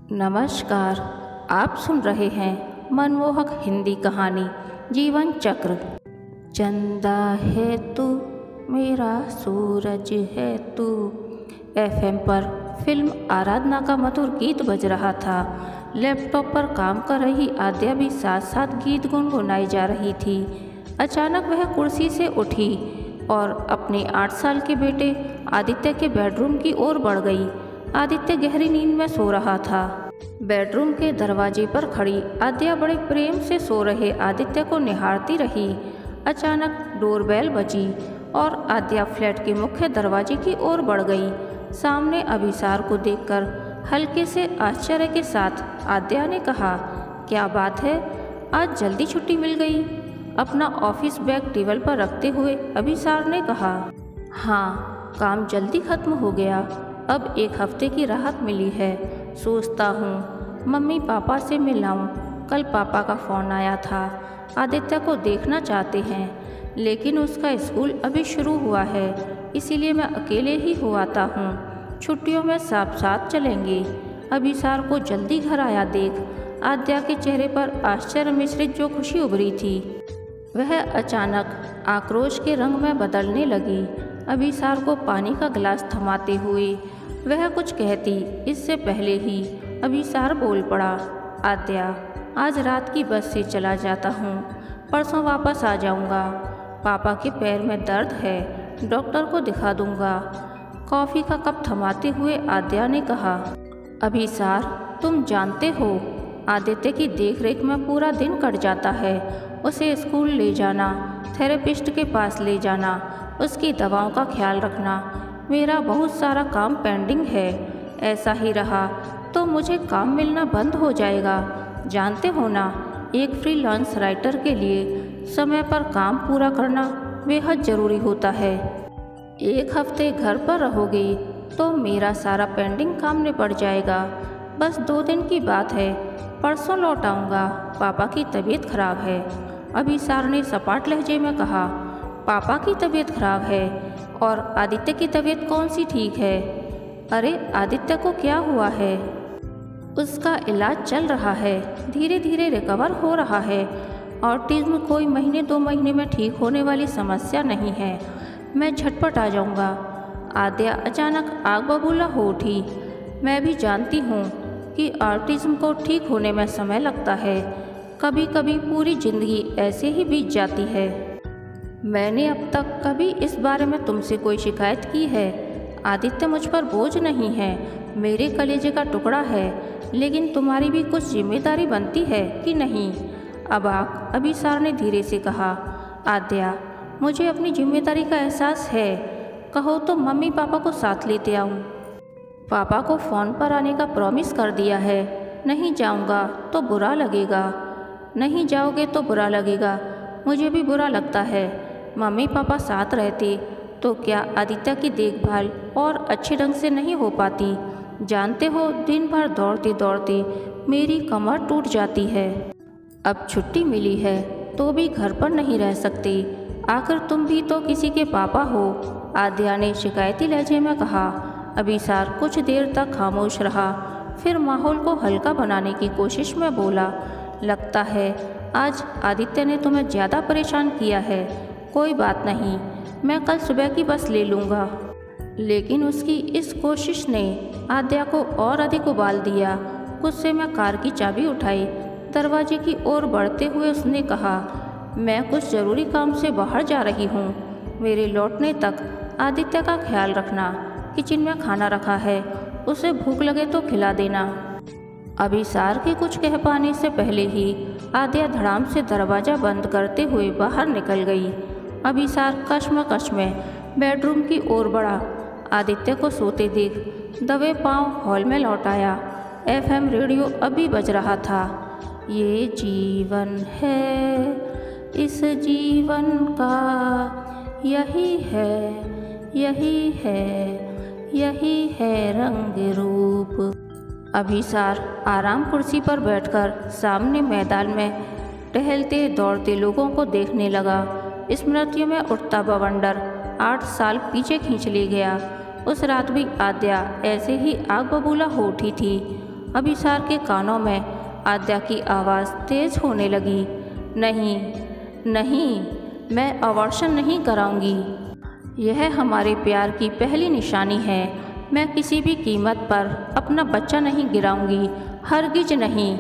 नमस्कार। आप सुन रहे हैं मनमोहक हिंदी कहानी जीवन चक्र। चंदा है तू, मेरा सूरज है तू। एफएम पर फिल्म आराधना का मधुर गीत बज रहा था। लैपटॉप पर काम कर रही आद्या भी साथ साथ गीत गुनगुनाई जा रही थी। अचानक वह कुर्सी से उठी और अपने 8 साल के बेटे आदित्य के बेडरूम की ओर बढ़ गई। आदित्य गहरी नींद में सो रहा था। बेडरूम के दरवाजे पर खड़ी आद्या बड़े प्रेम से सो रहे आदित्य को निहारती रही। अचानक डोरबेल बजी और आद्या फ्लैट के मुख्य दरवाजे की ओर बढ़ गई। सामने अभिसार को देखकर हल्के से आश्चर्य के साथ आद्या ने कहा, क्या बात है, आज जल्दी छुट्टी मिल गई? अपना ऑफिस बैग टेबल पर रखते हुए अभिसार ने कहा, हाँ, काम जल्दी खत्म हो गया। अब 1 हफ्ते की राहत मिली है। सोचता हूँ मम्मी पापा से मिलाऊं। कल पापा का फ़ोन आया था, आदित्य को देखना चाहते हैं, लेकिन उसका स्कूल अभी शुरू हुआ है, इसीलिए मैं अकेले ही हो आता हूँ। छुट्टियों में साथ साथ चलेंगे। अभिसार को जल्दी घर आया देख आद्या के चेहरे पर आश्चर्य मिश्रित जो खुशी उभरी थी, वह अचानक आक्रोश के रंग में बदलने लगी। अभिसार को पानी का गिलास थमाते हुए वह कुछ कहती, इससे पहले ही अभिसार बोल पड़ा, आद्या, आज रात की बस से चला जाता हूँ, परसों वापस आ जाऊँगा। पापा के पैर में दर्द है, डॉक्टर को दिखा दूँगा। कॉफ़ी का कप थमाते हुए आद्या ने कहा, अभिसार, तुम जानते हो आदित्य की देखरेख में पूरा दिन कट जाता है। उसे स्कूल ले जाना, थेरेपिस्ट के पास ले जाना, उसकी दवाओं का ख्याल रखना, मेरा बहुत सारा काम पेंडिंग है। ऐसा ही रहा तो मुझे काम मिलना बंद हो जाएगा। जानते हो ना, एक फ्रीलांस राइटर के लिए समय पर काम पूरा करना बेहद ज़रूरी होता है। 1 हफ्ते घर पर रहोगे तो मेरा सारा पेंडिंग काम निपट जाएगा। बस 2 दिन की बात है, परसों लौट आऊँगा। पापा की तबीयत खराब है। अभिसार ने सपाट लहजे में कहा, पापा की तबीयत खराब है और आदित्य की तबीयत कौन सी ठीक है? अरे, आदित्य को क्या हुआ है? उसका इलाज चल रहा है, धीरे धीरे रिकवर हो रहा है। ऑटिज्म कोई महीने 2 महीने में ठीक होने वाली समस्या नहीं है। मैं झटपट आ जाऊंगा। आद्या अचानक आग बबूला हो उठी। मैं भी जानती हूँ कि ऑटिज्म को ठीक होने में समय लगता है। कभी कभी पूरी ज़िंदगी ऐसे ही बीत जाती है। मैंने अब तक कभी इस बारे में तुमसे कोई शिकायत की है? आदित्य मुझ पर बोझ नहीं है, मेरे कलेजे का टुकड़ा है, लेकिन तुम्हारी भी कुछ जिम्मेदारी बनती है कि नहीं? अबाक अभिसार ने धीरे से कहा, आद्या, मुझे अपनी जिम्मेदारी का एहसास है। कहो तो मम्मी पापा को साथ लेते आऊँ। पापा को फ़ोन पर आने का प्रॉमिस कर दिया है। नहीं जाऊँगा तो बुरा लगेगा। नहीं जाओगे तो बुरा लगेगा। मुझे भी बुरा लगता है। मम्मी पापा साथ रहते तो क्या आदित्य की देखभाल और अच्छे ढंग से नहीं हो पाती? जानते हो, दिन भर दौड़ते दौड़ते मेरी कमर टूट जाती है। अब छुट्टी मिली है तो भी घर पर नहीं रह सकती। आखिर तुम भी तो किसी के पापा हो, आद्या ने शिकायती लहजे में कहा। अभिसार कुछ देर तक खामोश रहा, फिर माहौल को हल्का बनाने की कोशिश में बोला, लगता है आज आदित्य ने तुम्हें ज़्यादा परेशान किया है। कोई बात नहीं, मैं कल सुबह की बस ले लूँगा। लेकिन उसकी इस कोशिश ने आद्या को और अधिक उबाल दिया। गुस्से में कार की चाबी उठाई, दरवाजे की ओर बढ़ते हुए उसने कहा, मैं कुछ ज़रूरी काम से बाहर जा रही हूँ। मेरे लौटने तक आदित्य का ख्याल रखना। किचन में खाना रखा है, उसे भूख लगे तो खिला देना। अभिसार के कुछ कह पाने से पहले ही आद्या धड़ाम से दरवाज़ा बंद करते हुए बाहर निकल गई। अभिसार कश्मकश में बेडरूम की ओर बढ़ा। आदित्य को सोते देख दबे पांव हॉल में लौट आया। एफएम रेडियो अभी बज रहा था। ये जीवन है, इस जीवन का यही है, यही है, यही है रंग रूप। अभिसार आराम कुर्सी पर बैठकर सामने मैदान में टहलते दौड़ते लोगों को देखने लगा। स्मृतियों में उठता बवंडर 8 साल पीछे खींच ले गया। उस रात भी आद्या ऐसे ही आग बबूला हो उठी थी। अभिसार के कानों में आद्या की आवाज़ तेज होने लगी। नहीं नहीं, मैं अबॉर्शन नहीं कराऊंगी। यह हमारे प्यार की पहली निशानी है। मैं किसी भी कीमत पर अपना बच्चा नहीं गिराऊंगी, हरगिज नहीं।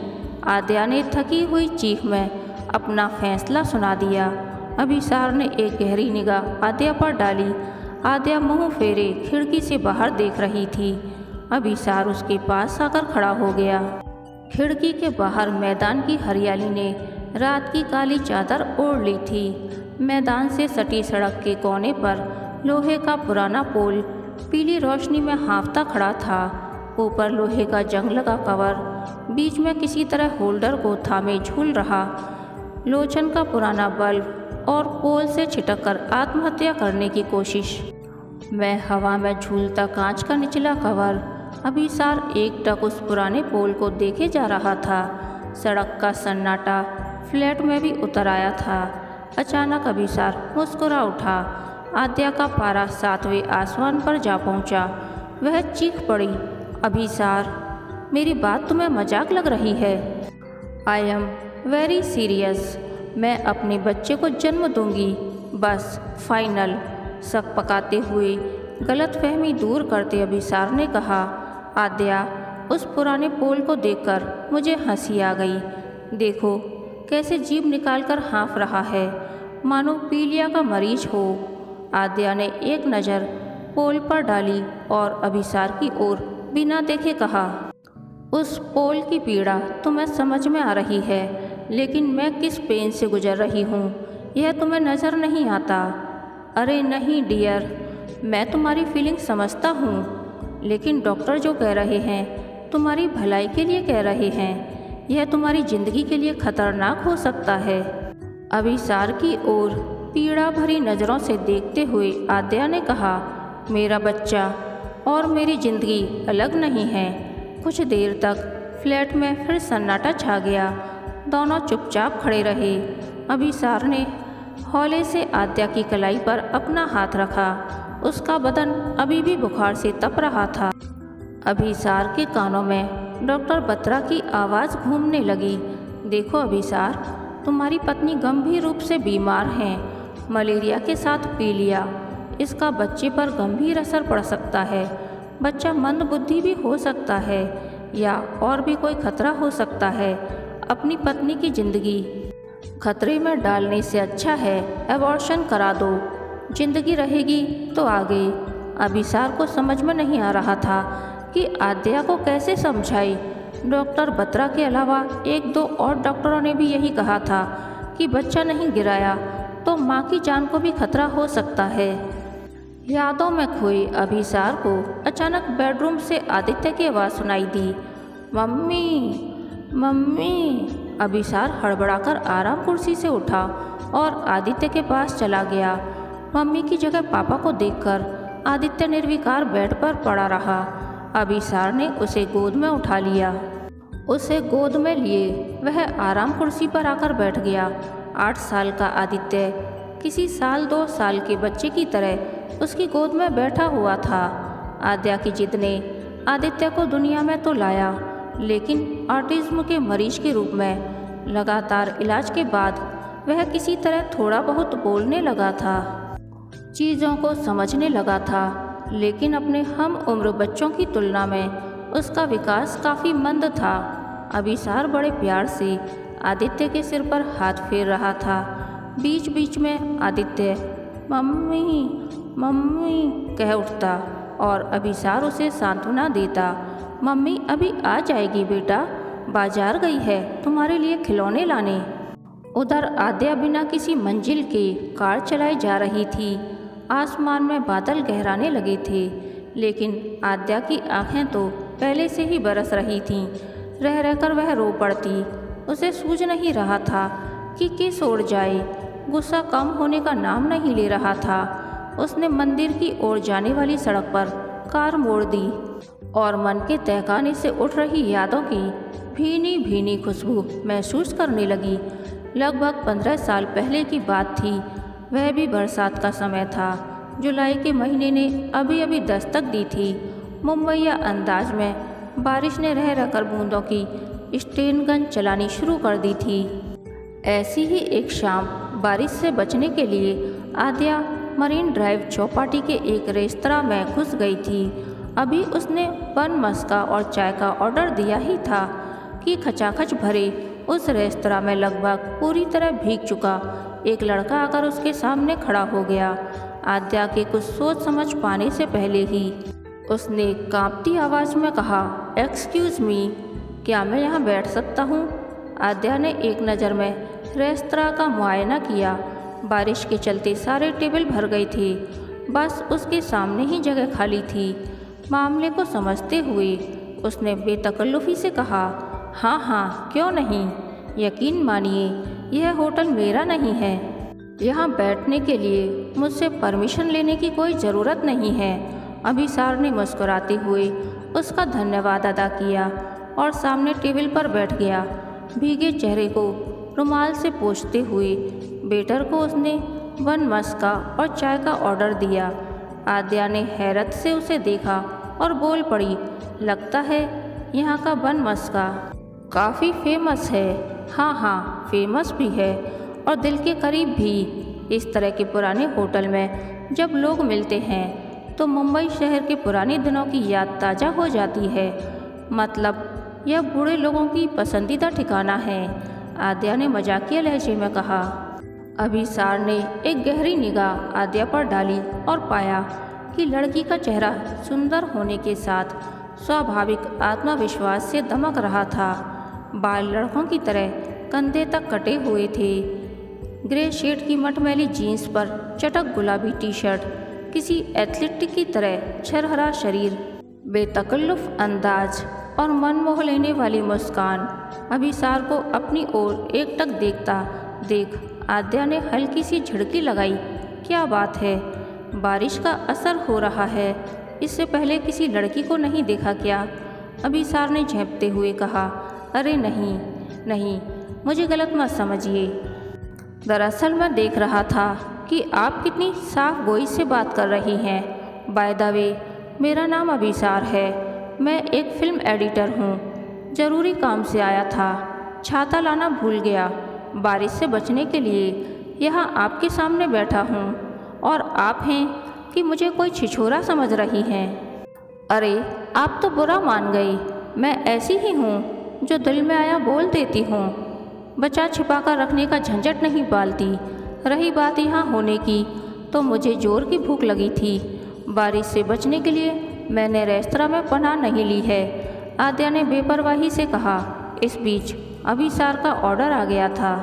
आद्या ने थकी हुई चीख में अपना फैसला सुना दिया। अभिसार ने एक गहरी निगाह आद्या पर डाली। आद्या मुंह फेरे खिड़की से बाहर देख रही थी। अभिसार उसके पास आकर खड़ा हो गया। खिड़की के बाहर मैदान की हरियाली ने रात की काली चादर ओढ़ ली थी। मैदान से सटी सड़क के कोने पर लोहे का पुराना पोल पीली रोशनी में हांफता खड़ा था। ऊपर लोहे का जंग लगा कवर बीच में किसी तरह होल्डर को थामे झूल रहा। लोचन का पुराना बल्ब और पोल से छिटककर आत्महत्या करने की कोशिश। मैं हवा में झूलता कांच का निचला कवर। अभिसार एकटक उस पुराने पोल को देखे जा रहा था। सड़क का सन्नाटा फ्लैट में भी उतर आया था। अचानक अभिसार मुस्कुरा उठा। आद्या का पारा 7वें आसमान पर जा पहुंचा। वह चीख पड़ी, अभिसार, मेरी बात तुम्हें मजाक लग रही है? I am very serious. मैं अपने बच्चे को जन्म दूंगी, बस, फाइनल। शक पकाते हुए गलतफहमी दूर करते अभिसार ने कहा। आद्या, उस पुराने पोल को देखकर मुझे हंसी आ गई। देखो कैसे जीभ निकालकर हाँफ रहा है, मानो पीलिया का मरीज हो। आद्या ने एक नज़र पोल पर डाली और अभिसार की ओर बिना देखे कहा, उस पोल की पीड़ा तुम्हें समझ में आ रही है, लेकिन मैं किस पेन से गुजर रही हूँ यह तुम्हें नज़र नहीं आता। अरे नहीं डियर, मैं तुम्हारी फीलिंग समझता हूँ, लेकिन डॉक्टर जो कह रहे हैं तुम्हारी भलाई के लिए कह रहे हैं। यह तुम्हारी ज़िंदगी के लिए खतरनाक हो सकता है। अभिसार की ओर पीड़ा भरी नज़रों से देखते हुए आद्या ने कहा, मेरा बच्चा और मेरी ज़िंदगी अलग नहीं है। कुछ देर तक फ्लैट में फिर सन्नाटा छा गया। दोनों चुपचाप खड़े रहे। अभिसार ने हौले से आद्या की कलाई पर अपना हाथ रखा। उसका बदन अभी भी बुखार से तप रहा था। अभिसार के कानों में डॉक्टर बत्रा की आवाज़ घूमने लगी। देखो अभिसार, तुम्हारी पत्नी गंभीर रूप से बीमार हैं, मलेरिया के साथ पीलिया। इसका बच्चे पर गंभीर असर पड़ सकता है। बच्चा मंदबुद्धि भी हो सकता है या और भी कोई खतरा हो सकता है। अपनी पत्नी की ज़िंदगी खतरे में डालने से अच्छा है एबॉर्शन करा दो। जिंदगी रहेगी तो आगे। अभिसार को समझ में नहीं आ रहा था कि आद्या को कैसे समझाए। डॉक्टर बत्रा के अलावा 1-2 और डॉक्टरों ने भी यही कहा था कि बच्चा नहीं गिराया तो माँ की जान को भी खतरा हो सकता है। यादों में खोए अभिसार को अचानक बेडरूम से आदित्य की आवाज़ सुनाई दी, मम्मी मम्मी। अभिसार हड़बड़ाकर आराम कुर्सी से उठा और आदित्य के पास चला गया। मम्मी की जगह पापा को देखकर आदित्य निर्विकार बेड पर पड़ा रहा। अभिसार ने उसे गोद में उठा लिया। उसे गोद में लिए वह आराम कुर्सी पर आकर बैठ गया। 8 साल का आदित्य किसी 1-2 साल के बच्चे की तरह उसकी गोद में बैठा हुआ था। आद्या की जिद ने आदित्य को दुनिया में तो लाया, लेकिन ऑटिज्म के मरीज के रूप में लगातार इलाज के बाद वह किसी तरह थोड़ा बहुत बोलने लगा था, चीज़ों को समझने लगा था, लेकिन अपने हम उम्र बच्चों की तुलना में उसका विकास काफ़ी मंद था। अभिसार बड़े प्यार से आदित्य के सिर पर हाथ फेर रहा था। बीच बीच में आदित्य मम्मी मम्मी कह उठता और अभिसार उसे सांत्वना देता, मम्मी अभी आ जाएगी बेटा, बाजार गई है तुम्हारे लिए खिलौने लाने। उधर आद्या बिना किसी मंजिल के कार चलाई जा रही थी। आसमान में बादल गहराने लगे थे, लेकिन आद्या की आंखें तो पहले से ही बरस रही थीं। रह रहकर वह रो पड़ती। उसे सूझ नहीं रहा था कि किस ओर जाए। गुस्सा कम होने का नाम नहीं ले रहा था। उसने मंदिर की ओर जाने वाली सड़क पर कार मोड़ दी और मन के तहखाने से उठ रही यादों की भीनी भीनी खुशबू महसूस करने लगी। लगभग 15 साल पहले की बात थी। वह भी बरसात का समय था। जुलाई के महीने ने अभी अभी दस्तक दी थी। मुंबईया अंदाज में बारिश ने रह रहकर बूंदों की स्टेन गन चलानी शुरू कर दी थी। ऐसी ही एक शाम बारिश से बचने के लिए आद्या मरीन ड्राइव चौपाटी के एक रेस्तरां में घुस गई थी। अभी उसने बन मस्का और चाय का ऑर्डर दिया ही था कि खचाखच भरे उस रेस्तरां में लगभग पूरी तरह भीग चुका एक लड़का आकर उसके सामने खड़ा हो गया। आद्या के कुछ सोच समझ पाने से पहले ही उसने कांपती आवाज़ में कहा, एक्सक्यूज़ मी, क्या मैं यहाँ बैठ सकता हूँ? आद्या ने एक नज़र में रेस्तरां का मुआयना किया। बारिश के चलते सारे टेबल भर गए थे, बस उसके सामने ही जगह खाली थी। मामले को समझते हुए उसने बेतकल्लुफ़ी से कहा, हाँ हाँ क्यों नहीं, यकीन मानिए यह होटल मेरा नहीं है। यहाँ बैठने के लिए मुझसे परमिशन लेने की कोई ज़रूरत नहीं है। अभिसार ने मुस्कुराते हुए उसका धन्यवाद अदा किया और सामने टेबल पर बैठ गया। भीगे चेहरे को रुमाल से पोंछते हुए वेटर को उसने बन मस्का और चाय का ऑर्डर दिया। आद्या ने हैरत से उसे देखा और बोल पड़ी, लगता है यहाँ का बन मस्का काफ़ी फेमस है। हाँ हाँ फेमस भी है और दिल के करीब भी। इस तरह के पुराने होटल में जब लोग मिलते हैं तो मुंबई शहर के पुराने दिनों की याद ताज़ा हो जाती है। मतलब यह बूढ़े लोगों की पसंदीदा ठिकाना है, आद्या ने मजाकिया लहजे में कहा। अभिसार ने एक गहरी निगाह आद्या पर डाली और पाया कि लड़की का चेहरा सुंदर होने के साथ स्वाभाविक आत्मविश्वास से दमक रहा था। बाल लड़कों की तरह कंधे तक कटे हुए थे। ग्रे शेड की मटमैली जीन्स पर चटक गुलाबी टी शर्ट, किसी एथलीट की तरह छरहरा शरीर, बेतकल्लुफ़ अंदाज और मन मोह लेने वाली मुस्कान। अभिसार को अपनी ओर एकटक देखता देख आद्या ने हल्की सी झिड़की लगाई। क्या बात है, बारिश का असर हो रहा है? इससे पहले किसी लड़की को नहीं देखा क्या? अभिसार ने झेंपते हुए कहा, अरे नहीं नहीं, मुझे गलत मत समझिए। दरअसल मैं देख रहा था कि आप कितनी साफ गोई से बात कर रही हैं। बाय द वे, मेरा नाम अभिसार है। मैं एक फिल्म एडिटर हूँ। ज़रूरी काम से आया था, छाता लाना भूल गया। बारिश से बचने के लिए यहाँ आपके सामने बैठा हूँ और आप हैं कि मुझे कोई छिछोरा समझ रही हैं। अरे आप तो बुरा मान गई। मैं ऐसी ही हूँ जो दिल में आया बोल देती हूँ, बचा छिपा कर रखने का झंझट नहीं पालती। रही बात यहाँ होने की, तो मुझे जोर की भूख लगी थी। बारिश से बचने के लिए मैंने रेस्तरां में पनाह नहीं ली है, आद्या ने बेपरवाही से कहा। इस बीच अभिसार का ऑर्डर आ गया था।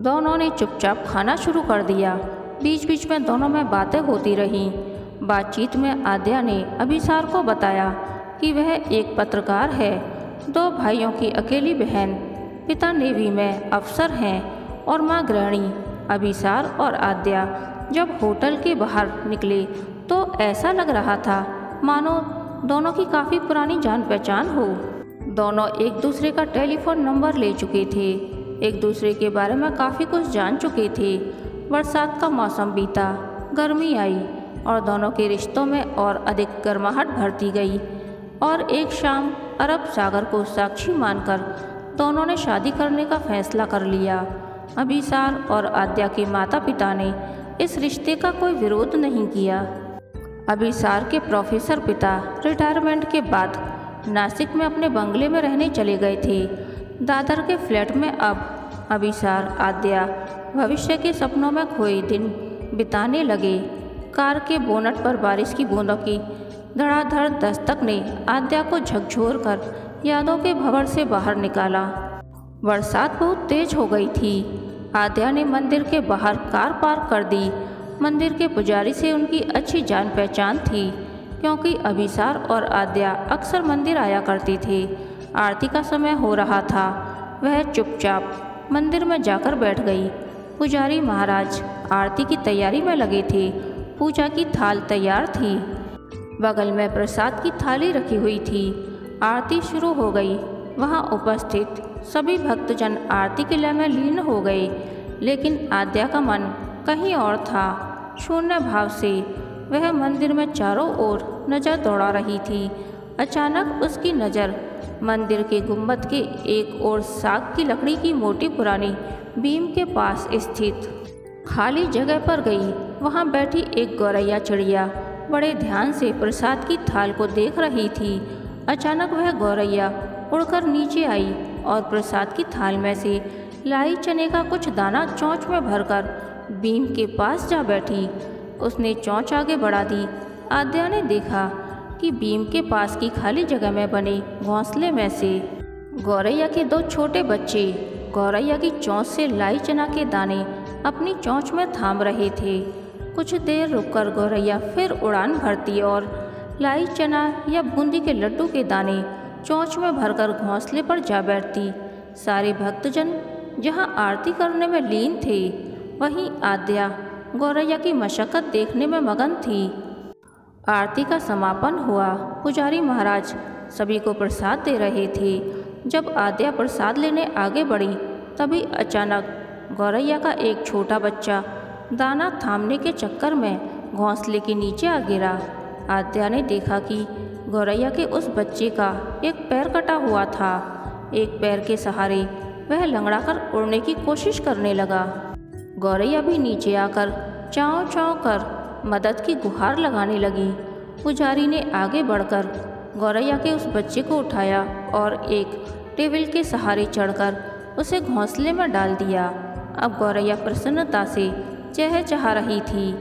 दोनों ने चुपचाप खाना शुरू कर दिया। बीच बीच में दोनों में बातें होती रहीं। बातचीत में आद्या ने अभिसार को बताया कि वह एक पत्रकार है, 2 भाइयों की अकेली बहन, पिता नेवी में अफसर हैं और माँ गृहिणी। अभिसार और आद्या जब होटल के बाहर निकले तो ऐसा लग रहा था मानो दोनों की काफ़ी पुरानी जान पहचान हो। दोनों एक दूसरे का टेलीफोन नंबर ले चुके थे, एक दूसरे के बारे में काफ़ी कुछ जान चुके थे। बरसात का मौसम बीता, गर्मी आई और दोनों के रिश्तों में और अधिक गर्माहट भरती गई। और एक शाम अरब सागर को साक्षी मानकर दोनों ने शादी करने का फैसला कर लिया। अभिसार और आद्या के माता पिता ने इस रिश्ते का कोई विरोध नहीं किया। अभिसार के प्रोफेसर पिता रिटायरमेंट के बाद नासिक में अपने बंगले में रहने चले गए थे। दादर के फ्लैट में अब अभिसार आद्या भविष्य के सपनों में खोए दिन बिताने लगे। कार के बोनट पर बारिश की बूंदों की धड़ाधड़ दस्तक ने आद्या को झकझोर कर यादों के भंवर से बाहर निकाला। बरसात बहुत तेज हो गई थी। आद्या ने मंदिर के बाहर कार पार्क कर दी। मंदिर के पुजारी से उनकी अच्छी जान पहचान थी, क्योंकि अभिसार और आद्या अक्सर मंदिर आया करते थे। आरती का समय हो रहा था। वह चुपचाप मंदिर में जाकर बैठ गई। पुजारी महाराज आरती की तैयारी में लगे थे। पूजा की थाल तैयार थी, बगल में प्रसाद की थाली रखी हुई थी। आरती शुरू हो गई। वहां उपस्थित सभी भक्तजन आरती के लय में लीन हो गए, लेकिन आद्या का मन कहीं और था। शून्य भाव से वह मंदिर में चारों ओर नजर दौड़ा रही थी। अचानक उसकी नज़र मंदिर के गुंबद के एक और साग की लकड़ी की मोटी पुरानी बीम के पास स्थित खाली जगह पर गई। वहां बैठी एक गौरैया चिड़िया बड़े ध्यान से प्रसाद की थाल को देख रही थी। अचानक वह गौरैया उड़कर नीचे आई और प्रसाद की थाल में से लाई चने का कुछ दाना चोंच में भरकर बीम के पास जा बैठी। उसने चोंच आगे बढ़ा दी। आद्या ने देखा कि बीम के पास की खाली जगह में बने घोंसले में से गौरैया के दो छोटे बच्चे गौरैया की चोंच से लाई चना के दाने अपनी चोंच में थाम रहे थे। कुछ देर रुककर गौरैया फिर उड़ान भरती और लाई चना या बूंदी के लड्डू के दाने चोंच में भरकर घोंसले पर जा बैठती। सारे भक्तजन जहां आरती करने में लीन थे, वहीं आद्या गौरैया की मशक्कत देखने में मगन थी। आरती का समापन हुआ। पुजारी महाराज सभी को प्रसाद दे रहे थे। जब आद्या प्रसाद लेने आगे बढ़ी, तभी अचानक गौरैया का एक छोटा बच्चा दाना थामने के चक्कर में घोंसले के नीचे आ गिरा। आद्या ने देखा कि गौरैया के उस बच्चे का एक पैर कटा हुआ था। एक पैर के सहारे वह लंगड़ाकर उड़ने की कोशिश करने लगा। गौरैया भी नीचे आकर चाँव चाँव कर मदद की गुहार लगाने लगी। पुजारी ने आगे बढ़कर गौरैया के उस बच्चे को उठाया और एक टेबल के सहारे चढ़कर उसे घोंसले में डाल दिया। अब गौरैया प्रसन्नता से चहचहा रही थी।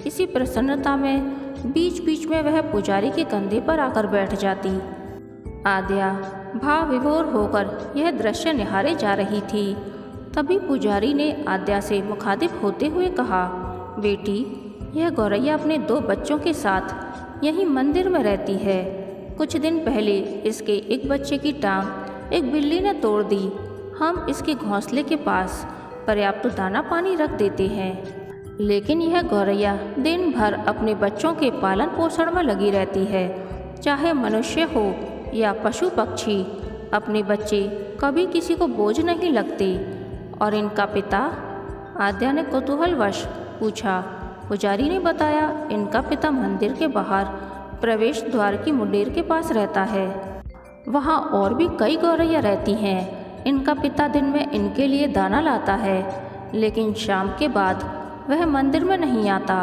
इसी प्रसन्नता में बीच बीच में वह पुजारी के कंधे पर आकर बैठ जाती। आद्या भाव विभोर होकर यह दृश्य निहारे जा रही थी। तभी पुजारी ने आद्या से मुखातिब होते हुए कहा, बेटी, यह गौरैया अपने दो बच्चों के साथ यहीं मंदिर में रहती है। कुछ दिन पहले इसके एक बच्चे की टांग एक बिल्ली ने तोड़ दी। हम इसके घोंसले के पास पर्याप्त दाना पानी रख देते हैं, लेकिन यह गौरैया दिन भर अपने बच्चों के पालन पोषण में लगी रहती है। चाहे मनुष्य हो या पशु पक्षी, अपने बच्चे कभी किसी को बोझ नहीं लगते। और इनका पिता? आद्या ने कौतूहलवश पूछा। पुजारी ने बताया, इनका पिता मंदिर के बाहर प्रवेश द्वार की मुंडेर के पास रहता है। वहाँ और भी कई गौरैया रहती हैं। इनका पिता दिन में इनके लिए दाना लाता है, लेकिन शाम के बाद वह मंदिर में नहीं आता।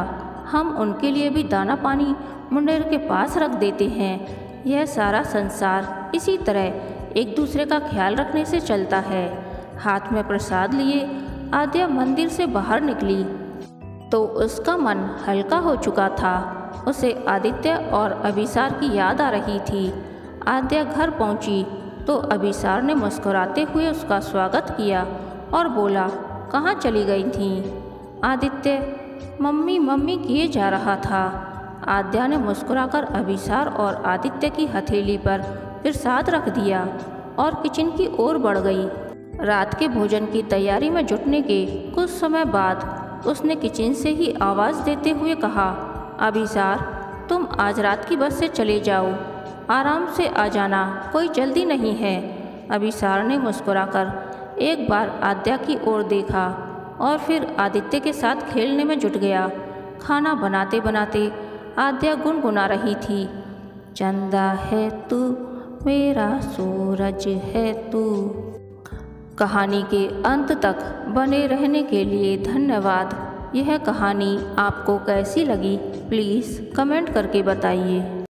हम उनके लिए भी दाना पानी मुंडेर के पास रख देते हैं। यह सारा संसार इसी तरह एक दूसरे का ख्याल रखने से चलता है। हाथ में प्रसाद लिए आद्या मंदिर से बाहर निकली तो उसका मन हल्का हो चुका था। उसे आदित्य और अभिसार की याद आ रही थी। आद्या घर पहुंची तो अभिसार ने मुस्कुराते हुए उसका स्वागत किया और बोला, कहाँ चली गई थी? आदित्य मम्मी मम्मी किए जा रहा था। आद्या ने मुस्कुराकर अभिसार और आदित्य की हथेली पर प्रसाद रख दिया और किचन की ओर बढ़ गई। रात के भोजन की तैयारी में जुटने के कुछ समय बाद उसने किचन से ही आवाज़ देते हुए कहा, अभिसार, तुम आज रात की बस से चले जाओ, आराम से आ जाना, कोई जल्दी नहीं है। अभिसार ने मुस्कुराकर एक बार आद्या की ओर देखा और फिर आदित्य के साथ खेलने में जुट गया। खाना बनाते बनाते आद्या गुनगुना रही थी, चंदा है तू, मेरा सूरज है तू। कहानी के अंत तक बने रहने के लिए धन्यवाद। यह कहानी आपको कैसी लगी, प्लीज़ कमेंट करके बताइए।